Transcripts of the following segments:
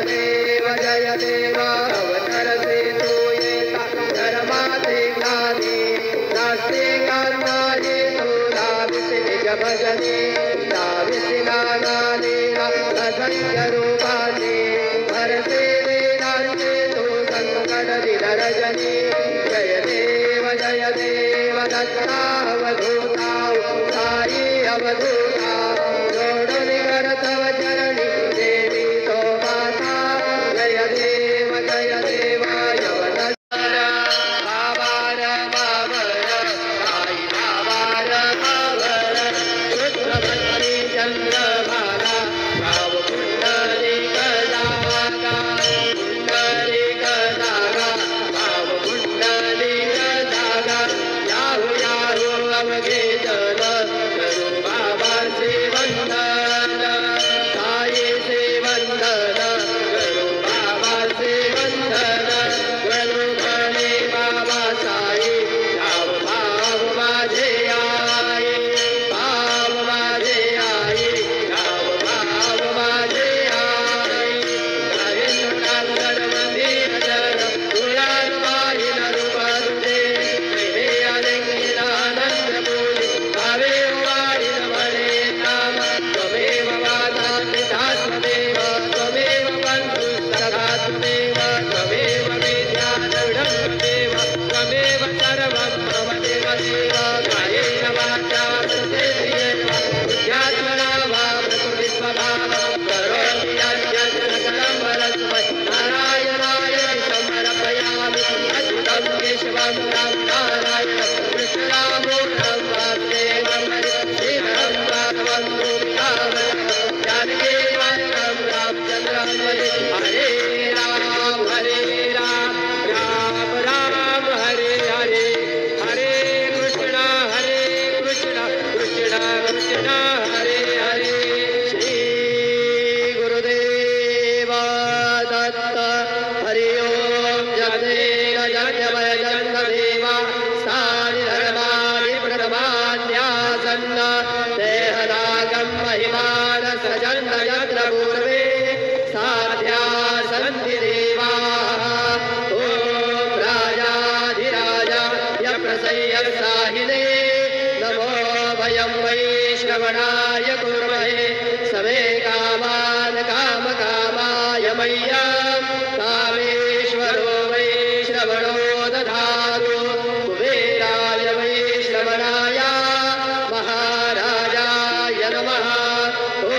देव जय देव अवतरसे तू येता धर्माचे ज्ञानी नास्तिकांना ये तू लाविसे निज भजने लाविसे नानालीला असंख्य रूपाने भरसे वेदांचे तू संकट दिनरजनी जय देव दत्तावधूता साई अवधूता जोडून करतव चरणी देवी तो माता जय देव यवदत्तार बाबार बाबर साई बाबार बाबर रुद्रमणी चंद्रभागा गाव कुंडलिक जागा कुंडलिक जागा गाव कुंडलिक जागा याहू याहू अवघे जन करू बाबांचे वंदन साई से वंदन करू बाबांचे वंदन करू म्हणे बाबा साई गाव भाव माझे आई भाव माझे आई गाव भाव माझे आई कांगण मंदिर जन तुळान वाहिन रूपरुदे हे अनेक आनंद बोली भावे वाहिन म्हणे नाम त्वमेव वादा पितात्मदेव त्वमेव बंधु सखात्मदेव त्वमेव विद्यानविडम्बदेव त्वमेव सर्वं मम देव देव कायेन वाचा प्रसेन्द्रियेण बुद्ध्यात्मना वा प्रकृतिस्वभावं करोमि यद्यत् सकलं परस्मै नारायणाय समर्पयामि अच्युतं केशवं तं नारायणं कृष्णरामो तं वासुदेवं श्रीधरं राघवं गोपिकावनं जानकी वन्दनं रामचन्द्रं भजे हरे राम राम राम हरे हरे हरे कृष्ण कृष्ण कृष्ण हरे हरे श्री गुरुदेव दत्त हरि ओम जगदेव जगमय जगदेवा सारि धर्माणि प्रथमान्यासन्न देहदागं महिमान सजन्न यत्र पूर्वे साध्या सन्ति देवाः ॐ राजाधिराजाय प्रसय्यसाहिने नमो वयं वैश्रवणाय कुर्महे समे कामान् कामकामाय मह्यं कामेश्वरो वैश्रवणो दधातु कुबेराय वैश्रवणाय महाराजाय नमः ॐ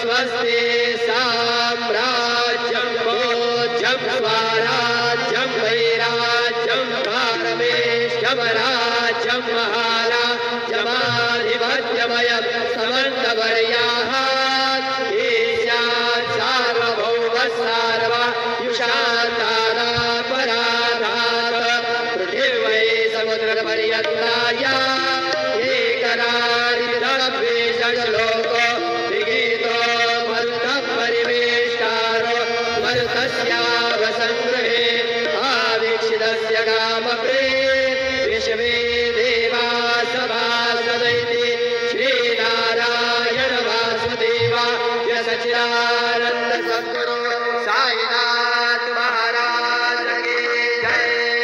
स्वस्ति साम्राज्यं भोज्यं स्वाराज्यं वैराज्यं पारमेष्ठमराज्यं महाराज्यमाधिपत्यमयं समन्तवर्याः ईशान् सार्वभौमः सार्वयुषान्तानात् पराधात् पृथिव्यै समुद्रपर्यन्ताय एकरारिदभ्येषश्लोको विगीतो मरुतः परिवेष्टारो मरुतस्यावसङ्गृहे आवीक्षितस्य